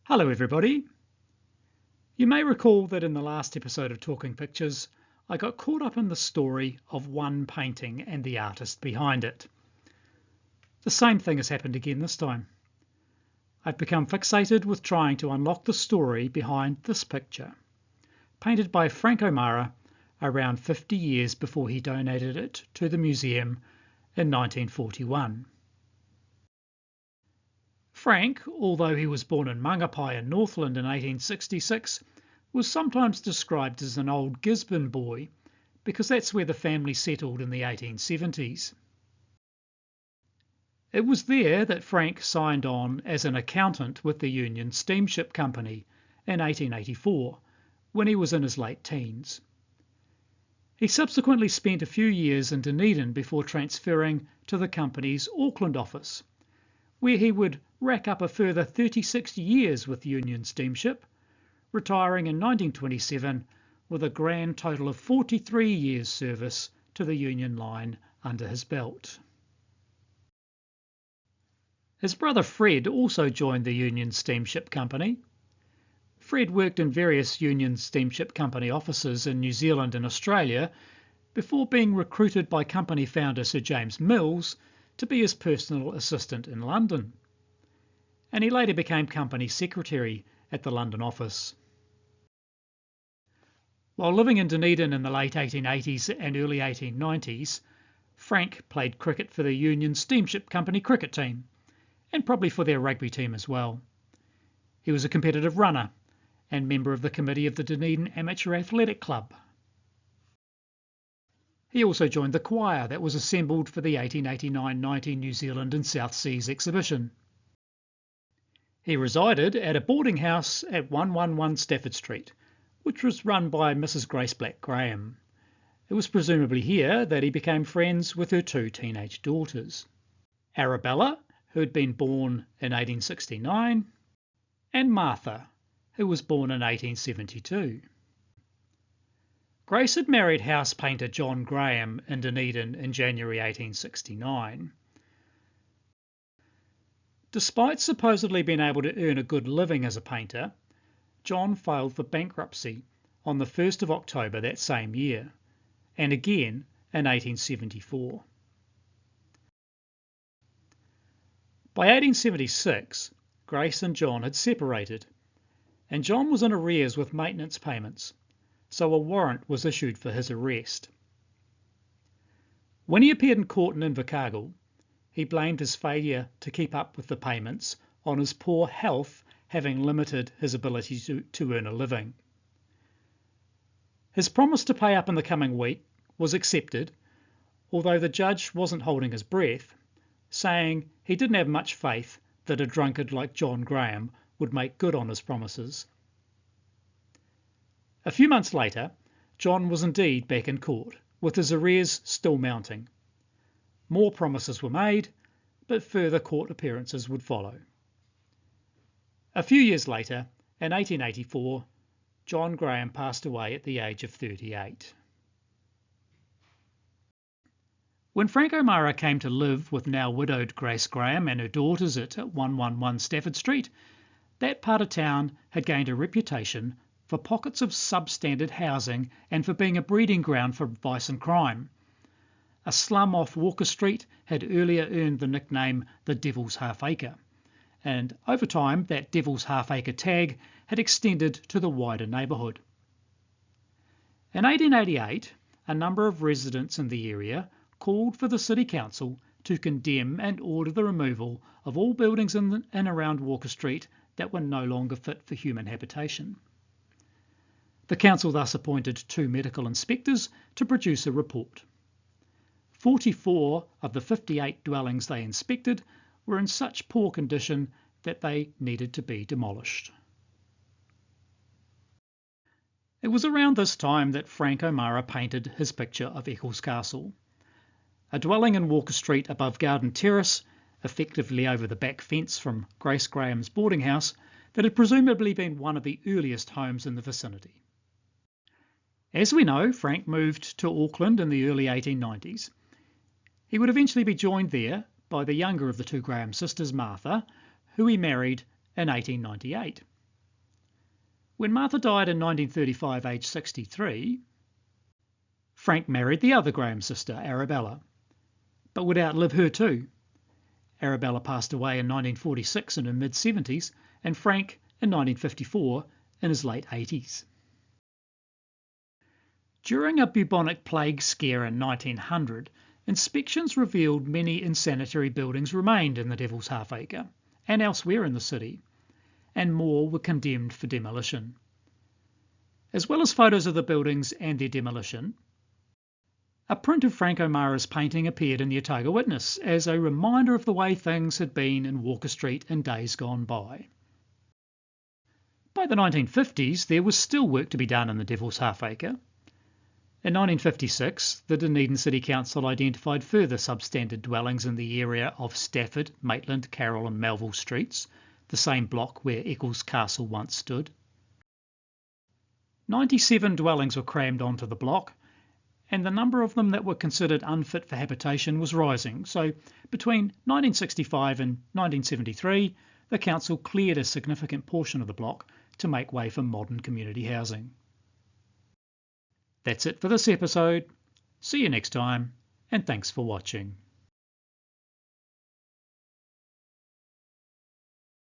Hello everybody. You may recall that in the last episode of Talking Pictures, I got caught up in the story of one painting and the artist behind it. The same thing has happened again this time. I've become fixated with trying to unlock the story behind this picture, painted by Fred Omara around 50 years before he donated it to the museum in 1941. Frank, although he was born in Mangapai in Northland in 1866, was sometimes described as an old Gisborne boy because that's where the family settled in the 1870s. It was there that Frank signed on as an accountant with the Union Steamship Company in 1884, when he was in his late teens. He subsequently spent a few years in Dunedin before transferring to the company's Auckland office, where he would rack up a further 36 years with Union Steamship, retiring in 1927 with a grand total of 43 years' service to the Union line under his belt. His brother Fred also joined the Union Steamship Company. Fred worked in various Union Steamship Company offices in New Zealand and Australia before being recruited by company founder Sir James Mills to be his personal assistant in London, and he later became company secretary at the London office. While living in Dunedin in the late 1880s and early 1890s, Frank played cricket for the Union Steamship Company cricket team, and probably for their rugby team as well. He was a competitive runner and member of the committee of the Dunedin Amateur Athletic Club. He also joined the choir that was assembled for the 1889-90 New Zealand and South Seas exhibition. He resided at a boarding house at 111 Stafford Street, which was run by Mrs. Grace Black Graham. It was presumably here that he became friends with her two teenage daughters, Arabella, who had been born in 1869, and Martha, who was born in 1872. Grace had married house painter John Graham in Dunedin in January 1869. Despite supposedly being able to earn a good living as a painter, John filed for bankruptcy on the 1st of October that same year, and again in 1874. By 1876, Grace and John had separated, and John was in arrears with maintenance payments, so a warrant was issued for his arrest. When he appeared in court in Invercargill, he blamed his failure to keep up with the payments on his poor health having limited his ability to earn a living. His promise to pay up in the coming week was accepted, although the judge wasn't holding his breath, saying he didn't have much faith that a drunkard like John Graham would make good on his promises. A few months later, John was indeed back in court, with his arrears still mounting. More promises were made, but further court appearances would follow. A few years later, in 1884, John Graham passed away at the age of 38. When Frank Omara came to live with now widowed Grace Graham and her daughters at 111 Stafford Street, that part of town had gained a reputation for pockets of substandard housing and for being a breeding ground for vice and crime. A slum off Walker Street had earlier earned the nickname the Devil's Half Acre, and over time that Devil's Half Acre tag had extended to the wider neighbourhood. In 1888, a number of residents in the area called for the City Council to condemn and order the removal of all buildings in and around Walker Street that were no longer fit for human habitation. The council thus appointed 2 medical inspectors to produce a report. 44 of the 58 dwellings they inspected were in such poor condition that they needed to be demolished. It was around this time that Frank Omara painted his picture of Eccles Castle, a dwelling in Walker Street above Garden Terrace, effectively over the back fence from Grace Graham's boarding house, that had presumably been one of the earliest homes in the vicinity. As we know, Frank moved to Auckland in the early 1890s. He would eventually be joined there by the younger of the 2 Graham sisters, Martha, who he married in 1898, When Martha died in 1935, aged 63, Frank married the other Graham sister, Arabella, but would outlive her too. Arabella passed away in 1946 in her mid-70s, and Frank in 1954 in his late 80s. During a bubonic plague scare in 1900, inspections revealed many insanitary buildings remained in the Devil's Half-Acre and elsewhere in the city, and more were condemned for demolition. As well as photos of the buildings and their demolition, a print of Frank Omara's painting appeared in the Otago Witness as a reminder of the way things had been in Walker Street in days gone by. By the 1950s, there was still work to be done in the Devil's Half-Acre. In 1956, the Dunedin City Council identified further substandard dwellings in the area of Stafford, Maitland, Carroll and Melville Streets, the same block where Eccles Castle once stood. 97 dwellings were crammed onto the block, and the number of them that were considered unfit for habitation was rising. So between 1965 and 1973, the council cleared a significant portion of the block to make way for modern community housing. That's it for this episode. See you next time, and thanks for watching.